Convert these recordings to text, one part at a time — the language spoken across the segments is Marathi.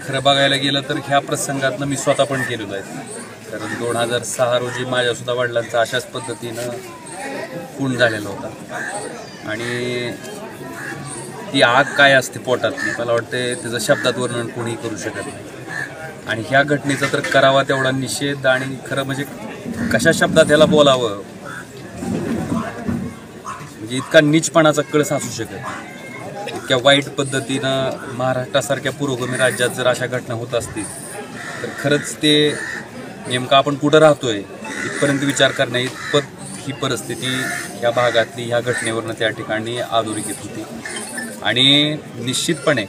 खरं बघायला गेलं तर ह्या प्रसंगातनं मी स्वतः पण केलेलो आहे. कारण 2006 रोजी माझ्यासुद्धा वडिलांचा अशाच पद्धतीनं खून झालेला होता आणि ती आग काय असते पोटातली मला वाटते त्याचं शब्दात वर्णन कोणीही करू शकत नाही. आणि ह्या घटनेचा तर करावा तेवढा निषेध आणि खरं म्हणजे कशा शब्दात ह्याला बोलावं म्हणजे इतका नीचपणाचा कळस असू शकत नाही. इतक्या वाईट पद्धतीनं महाराष्ट्रासारख्या पुरोगामी राज्यात जर अशा घटना होत असतील तर खरंच ते नेमकं आपण कुठं राहतोय इथपर्यंत विचार करण्या इतपत ही परिस्थिती ह्या भागातली ह्या घटनेवरनं त्या ठिकाणी अधोरेखित होती. आणि निश्चितपणे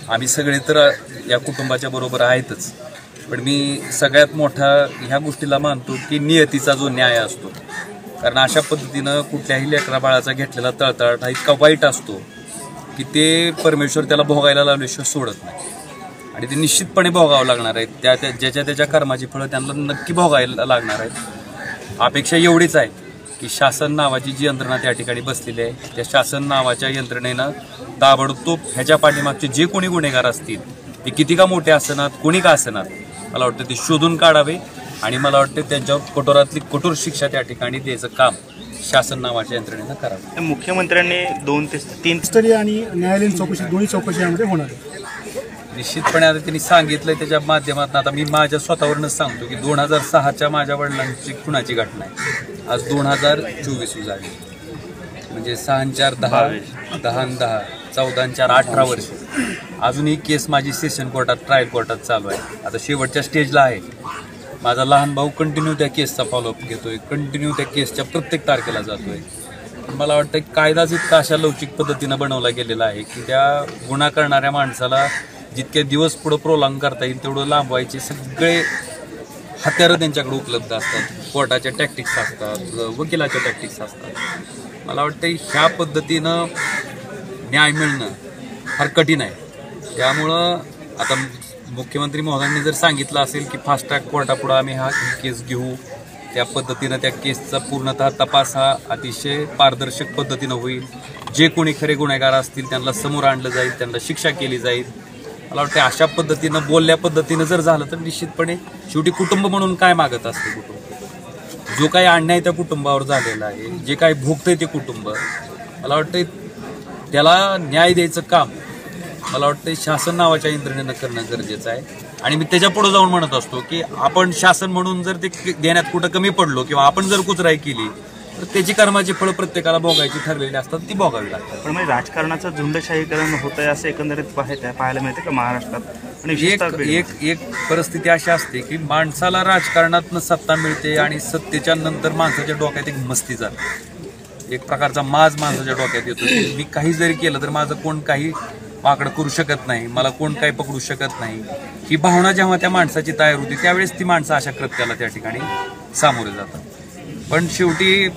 आम्ही सगळे तर या कुटुंबाच्या बरोबर आहेतच, पण मी सगळ्यात मोठा ह्या गोष्टीला मानतो की नियतीचा जो न्याय असतो. कारण अशा पद्धतीनं कुठल्याही लेकरा बाळाचा घेतलेला तळतळाट हा इतका वाईट असतो की ते परमेश्वर त्याला भोगायला लावल्याशिवाय सोडत नाही आणि ते निश्चितपणे भोगावं लागणार आहे. ज्याच्या त्याच्या कर्माची फळं त्यांना नक्की भोगायला लागणार आहेत. अपेक्षा एवढीच आहे की शासन नावाची जी यंत्रणा त्या ठिकाणी बसलेली आहे त्या शासन नावाच्या यंत्रणेनं ताबडतोब ह्याच्या पाठीमागचे जे कोणी गुन्हेगार असतील ते किती का मोठे असणार कोणी का असणार मला वाटतं ते शोधून काढावे आणि मला वाटतं त्यांच्यावर कठोरातली कठोर शिक्षा त्या ठिकाणी द्यायचं काम शासन नावाच्या यंत्रणेनं करावं. मुख्यमंत्र्यांनी 2 ते 3 स्तरीय आणि न्यायालयीन चौकशी दोन्ही चौकशी यामध्ये होणार आहे. निश्चितपणे आता त्यांनी सांगितलंय त्याच्या माध्यमातून आता मी माझ्या स्वतःवरूनच सांगतो की 2006च्या माझ्या वडिलांची खुनाची घटना आहे. आज 2024 झाली म्हणजे 6 आणि 4 10 10 आणि 10 14 आणि 4 18 वर्ष. अजूनही केस माझी सेशन कोर्टात ट्रायल कोर्टात चालू आहे. आता शेवटच्या स्टेजला आहे. माझा लहान भाऊ कंटिन्यू त्या केसचा फॉलोअप घेतोय, कंटिन्यू त्या केसच्या प्रत्येक तारखेला जातोय. मला वाटतं कायदाच इतका अशा लवचिक पद्धतीनं बनवला गेलेला आहे की त्या गुन्हा करणाऱ्या माणसाला जितके दिवस पुढं प्रोलॉंग करता येईल तेवढं लांबवायचे सगळे हत्यारं त्यांच्याकडे उपलब्ध असतात. कोर्टाच्या टॅक्टिक्स असतात, वकिलाच्या टॅक्टिक्स असतात. मला वाटतं ह्या पद्धतीनं न्याय मिळणं फार कठीण आहे. त्यामुळं आता मुख्यमंत्री महोदयांनी जर सांगितलं असेल की फास्ट ट्रॅक कोर्टापुढं आम्ही हा केस घेऊ त्या पद्धतीनं त्या केसचा पूर्णतः तपास हा अतिशय पारदर्शक पद्धतीनं होईल. जे कोणी खरे गुन्हेगार असतील त्यांना समोर आणलं जाईल, त्यांना शिक्षा केली जाईल. मला वाटतं अशा पद्धतीनं बोलल्या पद्धतीनं जर झालं तर निश्चितपणे शेवटी कुटुंब म्हणून काय मागत असते कुटुंब जो काही अन्याय त्या कुटुंबावर झालेला आहे जे काही भोगतंय ते कुटुंब मला वाटतं त्याला न्याय द्यायचं काम मला वाटतं शासन नावाच्या यंत्रणेनं करणं गरजेचं आहे. आणि मी त्याच्या पुढे जाऊन म्हणत असतो की आपण शासन म्हणून जर ते देण्यात कुठं कमी पडलो किंवा आपण जर कुचराई केली तर त्याची कर्माची फळं प्रत्येकाला भोगायची ठरलेली असतात ती भोगावी लागतात. पण म्हणजे राजकारणाचं झुंडशाहीकरण होत आहे असं एकंदरीत पाहायला मिळते का महाराष्ट्रात. आणि एक परिस्थिती अशी असते की माणसाला राजकारणातनं सत्ता मिळते आणि सत्तेच्या नंतर माणसाच्या डोक्यात एक मस्ती जाते, एक प्रकारचा माज माणसाच्या डोक्यात येतो की मी काही जरी केलं तर माझं कोण काही वाकडं करू शकत नाही, मला कोण काही पकडू शकत नाही. ही भावना जेव्हा त्या माणसाची तयार होती त्यावेळेस ती माणसं अशा कृत्याला त्या ठिकाणी सामोरे जातात. पण शेवटी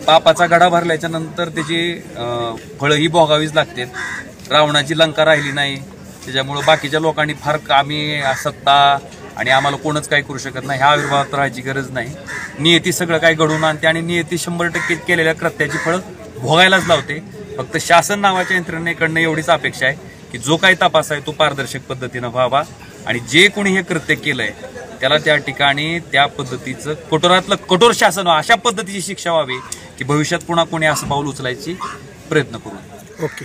पापाचा गडा भरल्याच्या नंतर त्याची फळं ही भोगावीच लागते. रावणाची लंका राहिली नाही त्याच्यामुळं बाकीच्या लोकांनी फार आम्ही सत्ता आणि आम्हाला कोणच काही करू शकत नाही ह्या आविर्भावात राहायची गरज नाही. नियती सगळं काही घडवून आणते आणि नियती 100% केलेल्या कृत्याची फळं भोगायलाच लावते. फक्त शासन नावाच्या यंत्रणेकडनं एवढीच अपेक्षा आहे की जो काही तपास आहे तो पारदर्शक पद्धतीनं व्हावा आणि जे कोणी हे कृत्य केलंय त्याला त्या ठिकाणी त्या पद्धतीचं कठोरातलं कठोर शासन अशा पद्धतीची शिक्षा व्हावी की भविष्यात पुन्हा कोणी असं पाऊल उचलायची प्रयत्न करू. ओके.